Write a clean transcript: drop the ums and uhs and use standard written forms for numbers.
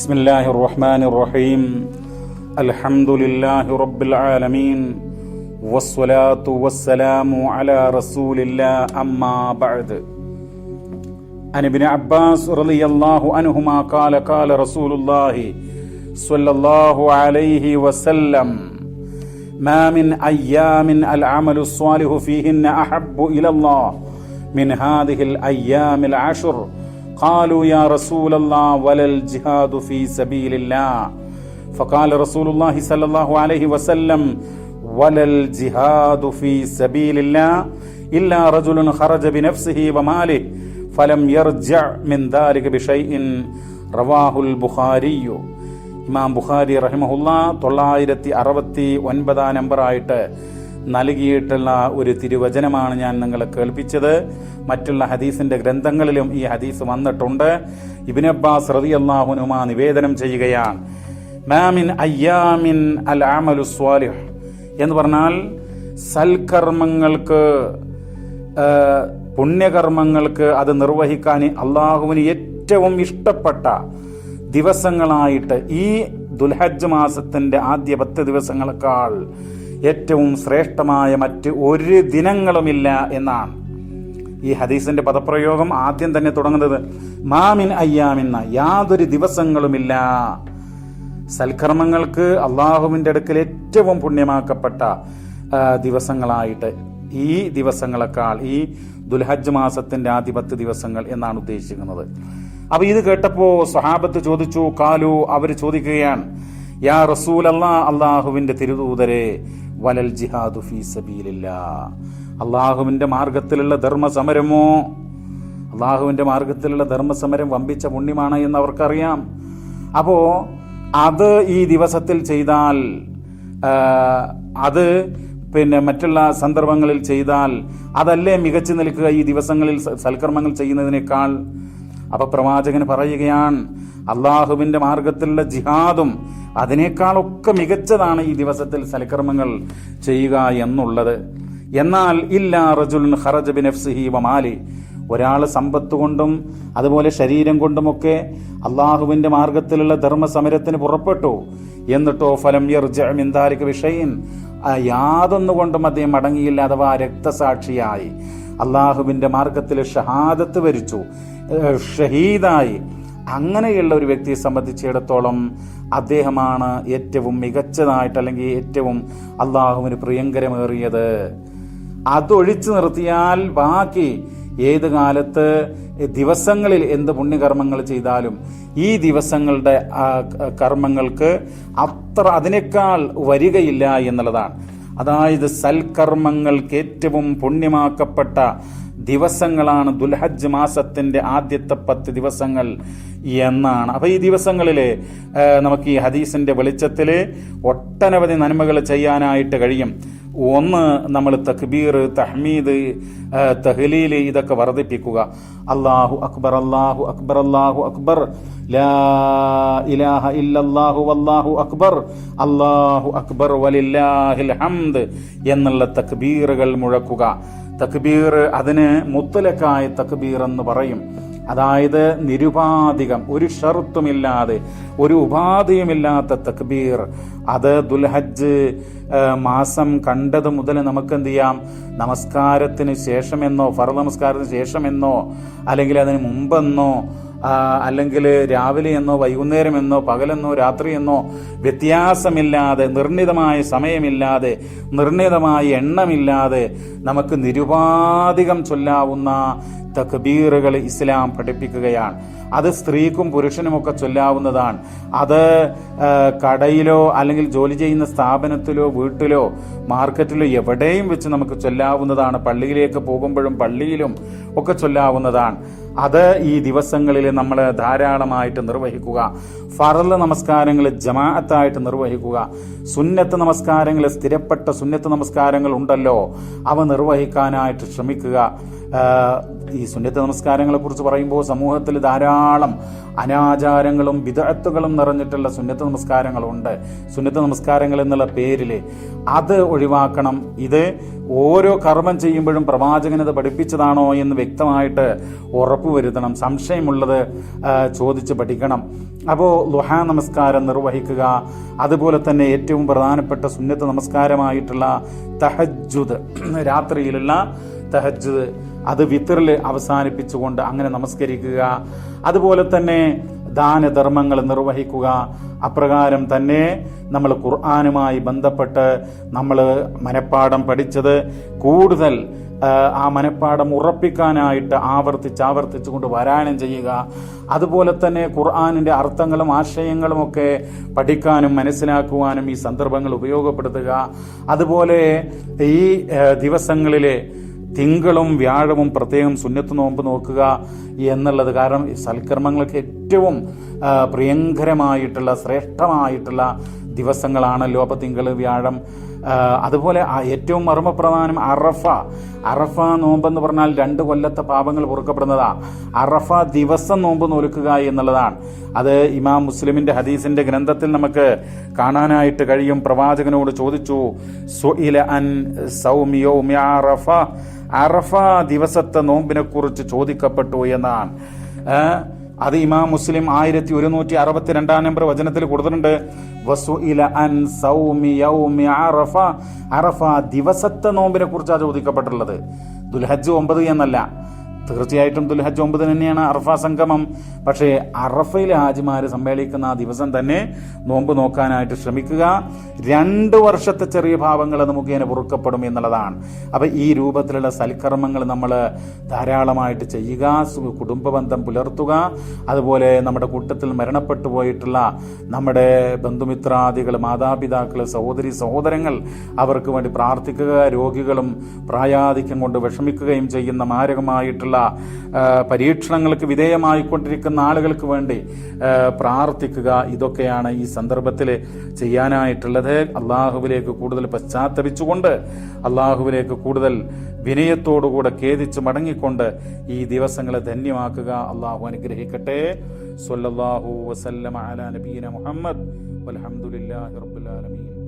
بسم الله الرحمن الرحيم الحمد لله رب العالمين والصلاة والسلام على رسول الله أما بعد عن ابن عباس رضي الله عنهما قال رسول الله صلى الله عليه وسلم ما من أيام العمل الصالح فيهن أحب إلى الله من هذه الأيام العشر قالوا يا رسول الله ولا الجهاد في سبيل الله فقال رسول الله صلى الله عليه وسلم ولا الجهاد في سبيل الله إلا رجل خرج بنفسه وماله فلم يرجع من ذلك بشيء رواه البخاري. ഇമാം ബുഖാരി റഹിമഹുല്ല 969 നമ്പറായിട്ട് നൽകിയിട്ടുള്ള ഒരു തിരുവചനമാണ് ഞാൻ നിങ്ങളെ കേൾപ്പിച്ചത്. മറ്റുള്ള ഹദീസിന്റെ ഗ്രന്ഥങ്ങളിലും ഈ ഹദീസ് വന്നിട്ടുണ്ട്. ഇബ്നു അബ്ബാസ് റളിയല്ലാഹു അൻഹുമാ നിവേദനം ചെയ്യുകയാണ്, മാമിൻ അയ്യാമിൻ അൽ അമലു സ്വാലിഹ് എന്ന് പറഞ്ഞാൽ സൽക്കർമ്മങ്ങൾക്ക്, പുണ്യകർമ്മങ്ങൾക്ക് അത് നിർവഹിക്കാൻ അള്ളാഹുവിന് ഏറ്റവും ഇഷ്ടപ്പെട്ട ദിവസങ്ങളായിട്ട് ഈ ദുൽഹജ്ജ് മാസത്തിന്റെ ആദ്യ 10 ദിവസങ്ങളെക്കാൾ ഏറ്റവും ശ്രേഷ്ഠമായ മറ്റ് ഒരു ദിനങ്ങളുമില്ല എന്നാണ് ഈ ഹദീസിന്റെ പദപ്രയോഗം. ആദ്യം തന്നെ തുടങ്ങുന്നത് മാമിൻ അയ്യാമിന്ന, യാതൊരു ദിവസങ്ങളുമില്ല സൽക്കർമ്മങ്ങൾക്ക് അള്ളാഹുവിന്റെ അടുക്കൽ ഏറ്റവും പുണ്യമാക്കപ്പെട്ട ദിവസങ്ങളായിട്ട് ഈ ദിവസങ്ങളെക്കാൾ, ഈ ദുൽഹജ്ജ് മാസത്തിന്റെ ആദ്യ 10 ദിവസങ്ങൾ എന്നാണ് ഉദ്ദേശിക്കുന്നത്. അപ്പൊ ഇത് കേട്ടപ്പോ സ്വഹാബത്ത് ചോദിച്ചു, കാലു, അവർ ചോദിക്കുകയാണ്, യാ റസൂലല്ലാ, അള്ളാഹുവിന്റെ തിരുദൂതരെ, വലൽ ജിഹാദു ഫീ സബീലില്ലാഹ്, അള്ളാഹുവിന്റെ മാർഗത്തിലുള്ള ധർമ്മസമരമോ? അള്ളാഹുവിന്റെ മാർഗത്തിലുള്ള ധർമ്മസമരം വമ്പിച്ച പുണ്യമാണ് എന്ന് അവർക്കറിയാം. അപ്പോ അത് ഈ ദിവസത്തിൽ ചെയ്താൽ, അത് മറ്റുള്ള സന്ദർഭങ്ങളിൽ ചെയ്താൽ അതല്ലേ മികച്ചു നിൽക്കുക ഈ ദിവസങ്ങളിൽ സൽക്കർമ്മങ്ങൾ ചെയ്യുന്നതിനേക്കാൾ? അപ്പൊ പ്രവാചകൻ പറയുകയാണ്, അള്ളാഹുവിന്റെ മാർഗത്തിലുള്ള ജിഹാദും അതിനേക്കാളൊക്കെ മികച്ചതാണ് ഈ ദിവസത്തിൽ സൽക്കർമ്മങ്ങൾ ചെയ്യുക എന്നുള്ളത്. എന്നാൽ ഇല്ലാ റജുലുൻ ഖറജ ബിനഫ്സിഹി വമാലി, ഒരാൾ സമ്പത്ത് കൊണ്ടും അതുപോലെ ശരീരം കൊണ്ടുമൊക്കെ അള്ളാഹുവിന്റെ മാർഗത്തിലുള്ള ധർമ്മസമരത്തിന് പുറപ്പെട്ടു, എന്നിട്ടോ ഫലം യർജഅ മിൻ ദാലിക ബിശൈഇൻ, യാതൊന്നുകൊണ്ടും അദ്ദേഹം മടങ്ങിയില്ല, അഥവാ രക്തസാക്ഷിയായി അള്ളാഹുവിന്റെ മാർഗത്തിൽ ഷഹാദത്ത് വരിച്ചു, ഷഹീദായി, അങ്ങനെയുള്ള ഒരു വ്യക്തിയെ സംബന്ധിച്ചിടത്തോളം അദ്ദേഹമാണ് ഏറ്റവും മികച്ചതായിട്ട്, അല്ലെങ്കിൽ ഏറ്റവും അള്ളാഹുവിന് പ്രിയങ്കരമേറിയത്. അതൊഴിച്ചു നിർത്തിയാൽ ബാക്കി ഏത് കാലത്ത് ദിവസങ്ങളിൽ എന്ത് പുണ്യകർമ്മങ്ങൾ ചെയ്താലും ഈ ദിവസങ്ങളുടെ കർമ്മങ്ങൾക്ക് അത്ര അതിനേക്കാൾ വരികയില്ല എന്നുള്ളതാണ്. അതായത് സൽക്കർമ്മങ്ങൾക്ക് ഏറ്റവും പുണ്യമാക്കപ്പെട്ട ദിവസങ്ങളാണ് ദുൽഹജ്ജ് മാസത്തിന്റെ ആദ്യത്തെ 10 ദിവസങ്ങൾ എന്നാണ്. അപ്പൊ ഈ ദിവസങ്ങളില് നമുക്ക് ഈ ഹദീസിന്റെ വെളിച്ചത്തില് ഒട്ടനവധി നന്മകൾ ചെയ്യാനായിട്ട് കഴിയും. ഒന്ന്, നമ്മൾ തക്ബീർ, തഹ്മീദ്, തഹ്ലീൽ ഇതൊക്കെ വർദ്ധിപ്പിക്കുക. അല്ലാഹു അക്ബർ, അല്ലാഹു അക്ബർ, അല്ലാഹു അക്ബർ, ലാ ഇലാഹ ഇല്ലല്ലാഹു വല്ലാഹു അക്ബർ, അല്ലാഹു അക്ബർ വലില്ലാഹിൽ ഹംദ് എന്നുള്ള തക്ബീറുകൾ മുഴക്കുക. തക്ബീർ, അതിന് മുത്തലക്കായ തക്ബീർ എന്ന് പറയും. അതായത് നിരുപാധികം, ഒരു ഷർത്തുമില്ലാതെ, ഒരു ഉപാധിയുമില്ലാത്ത തക്ബീർ. അത് ദുൽഹജ്ജ് മാസം കണ്ടത് മുതൽ നമുക്ക് എന്ത് ചെയ്യാം, നമസ്കാരത്തിന് ശേഷമെന്നോ ഫർദ് നമസ്കാരത്തിന് ശേഷമെന്നോ അല്ലെങ്കിൽ അതിന് മുമ്പെന്നോ അല്ലെങ്കിൽ രാവിലെ എന്നോ വൈകുന്നേരം എന്നോ പകലെന്നോ രാത്രിയെന്നോ വ്യത്യാസമില്ലാതെ, നിർണിതമായ സമയമില്ലാതെ, നിർണിതമായ എണ്ണമില്ലാതെ നമുക്ക് നിരുപാധികം ചൊല്ലാവുന്ന തക്ബീറുകൾ ഇസ്ലാം പഠിപ്പിക്കുകയാണ്. അത് സ്ത്രീക്കും പുരുഷനുമൊക്കെ ചൊല്ലാവുന്നതാണ്. അത് കടയിലോ അല്ലെങ്കിൽ ജോലി ചെയ്യുന്ന സ്ഥാപനത്തിലോ വീട്ടിലോ മാർക്കറ്റിലോ എവിടെയും വെച്ച് നമുക്ക് ചൊല്ലാവുന്നതാണ്. പള്ളിയിലേക്ക് പോകുമ്പോഴും പള്ളിയിലും ഒക്കെ ചൊല്ലാവുന്നതാണ്. അത് ഈ ദിവസങ്ങളിൽ നമ്മൾ ധാരാളമായിട്ട് നിർവഹിക്കുക. ഫർള് നമസ്കാരങ്ങൾ ജമാഅത്തായിട്ട് നിർവഹിക്കുക. സുന്നത്ത് നമസ്കാരങ്ങൾ, സ്ഥിരപ്പെട്ട സുന്നത്ത് നമസ്കാരങ്ങൾ ഉണ്ടല്ലോ, അവ നിർവഹിക്കാനായിട്ട് ശ്രമിക്കുക. ഈ സുന്നത്ത് നമസ്കാരങ്ങളെ കുറിച്ച് പറയുമ്പോൾ സമൂഹത്തിൽ ധാരാളം അനാചാരങ്ങളും ബിദ്അത്തുകളും നിറഞ്ഞിട്ടുള്ള സുന്നത്ത് നമസ്കാരങ്ങളുണ്ട്. സുന്നത്ത് നമസ്കാരങ്ങൾ എന്നുള്ള പേരിൽ അത് ഒഴിവാക്കണം. ഇത് ഓരോ കർമ്മം ചെയ്യുമ്പോഴും പ്രവാചകനത് പഠിപ്പിച്ചതാണോ എന്ന് വ്യക്തമായിട്ട് ഉറപ്പുവരുത്തണം. സംശയമുള്ളത് ചോദിച്ച് പഠിക്കണം. അപ്പോൾ ളുഹാ നമസ്കാരം നിർവഹിക്കുക. അതുപോലെ തന്നെ ഏറ്റവും പ്രധാനപ്പെട്ട സുന്നത്ത് നമസ്കാരമായിട്ടുള്ള തഹജ്ജുദ്, രാത്രിയിലുള്ള തഹജ്ജുദ്, അത് വിത്റിൽ അവസാനിപ്പിച്ചുകൊണ്ട് അങ്ങനെ നമസ്കരിക്കുക. അതുപോലെ തന്നെ ദാനധർമ്മങ്ങൾ നിർവഹിക്കുക. അപ്രകാരം തന്നെ നമ്മൾ ഖുർആനുമായി ബന്ധപ്പെട്ട് നമ്മൾ മനഃപ്പാഠം പഠിച്ചത് കൂടുതൽ ആ മനഃപ്പാഠം ഉറപ്പിക്കാനായിട്ട് ആവർത്തിച്ചുകൊണ്ട് പാരായണം ചെയ്യുക. അതുപോലെ തന്നെ ഖുർആനിൻ്റെ അർത്ഥങ്ങളും ആശയങ്ങളും ഒക്കെ പഠിക്കാനും മനസ്സിലാക്കുവാനും ഈ സന്ദർഭങ്ങൾ ഉപയോഗപ്പെടുത്തുക. അതുപോലെ ഈ ദിവസങ്ങളിലെ തിങ്കളും വ്യാഴവും പ്രത്യേകം സുന്നത്ത് നോമ്പ് നോക്കുക എന്നുള്ളത്. കാരണം സൽക്കർമ്മങ്ങൾക്ക് ഏറ്റവും പ്രിയങ്കരമായിട്ടുള്ള ശ്രേഷ്ഠമായിട്ടുള്ള ദിവസങ്ങളാണല്ലോ അപ്പോൾ തിങ്കൾ വ്യാഴം. അതുപോലെ ഏറ്റവും മർമ്മപ്രധാനം അറഫ നോമ്പെന്ന് പറഞ്ഞാൽ 2 കൊല്ലത്തെ പാപങ്ങൾ പൊറുക്കപ്പെടുന്നതാ. അറഫ ദിവസം നോമ്പ് നോൽക്കുക എന്നുള്ളതാണ്. അത് ഇമാം മുസ്ലിമിന്റെ ഹദീസിന്റെ ഗ്രന്ഥത്തിൽ നമുക്ക് കാണാനായിട്ട് കഴിയും. പ്രവാചകനോട് ചോദിച്ചു, സുഇല അൻ സൗമി യൗമി അറഫ, അറഫ ദിവസത്തെ നോമ്പിനെ കുറിച്ച് ചോദിക്കപ്പെട്ടു എന്നാണ്. അത് ഇമാം മുസ്ലിം 1162 നമ്പർ വചനത്തിൽ കൊടുത്തിട്ടുണ്ട്. വസുഇല അൻ സൗമി യൗമി അറഫ, അറഫ ദിവസത്തെ നോമ്പിനെ കുറിച്ചാണ് ചോദിക്കപ്പെട്ടുള്ളത്. ദുൽഹജ്ജ് 9 എന്നല്ല. തീർച്ചയായിട്ടും ദുൽഹജ്ജ് 9 തന്നെയാണ് അറഫ സംഗമം. പക്ഷേ അറഫയിലെ ഹാജിമാർ സമ്മേളിക്കുന്ന ആ ദിവസം തന്നെ നോമ്പ് നോക്കാനായിട്ട് ശ്രമിക്കുക. 2 വർഷത്തെ ചെറിയ പാപങ്ങൾ അത് മുഖേന പൊറുക്കപ്പെടും എന്നുള്ളതാണ്. അപ്പം ഈ രൂപത്തിലുള്ള സൽക്കർമ്മങ്ങൾ നമ്മൾ ധാരാളമായിട്ട് ചെയ്യുക. കുടുംബ ബന്ധം പുലർത്തുക. അതുപോലെ നമ്മുടെ കൂട്ടത്തിൽ മരണപ്പെട്ടു പോയിട്ടുള്ള നമ്മുടെ ബന്ധുമിത്രാദികൾ, മാതാപിതാക്കൾ, സഹോദരി സഹോദരങ്ങൾ, അവർക്ക് വേണ്ടി പ്രാർത്ഥിക്കുക. രോഗികളും പ്രായാധിക്യം കൊണ്ട് വിഷമിക്കുകയും ചെയ്യുന്ന മാരകമായിട്ടുള്ള പരീക്ഷണങ്ങൾക്ക് വിധേയമായിക്കൊണ്ടിരിക്കുന്ന ആളുകൾക്ക് വേണ്ടി പ്രാർത്ഥിക്കുക. ഇതൊക്കെയാണ് ഈ സന്ദർഭത്തിൽ ചെയ്യാനായിട്ടുള്ളത്. അള്ളാഹുവിലേക്ക് കൂടുതൽ പശ്ചാത്തപിച്ചുകൊണ്ട്, അള്ളാഹുവിലേക്ക് കൂടുതൽ വിനയത്തോടുകൂടെ ഖേദിച്ച് മടങ്ങിക്കൊണ്ട് ഈ ദിവസങ്ങളെ ധന്യമാക്കുക. അള്ളാഹു അനുഗ്രഹിക്കട്ടെ. സ്വല്ലല്ലാഹു വസല്ലമ അലാ നബിയിന മുഹമ്മദ് വൽഹംദുലില്ലാഹി റബ്ബിൽ ആലമീൻ.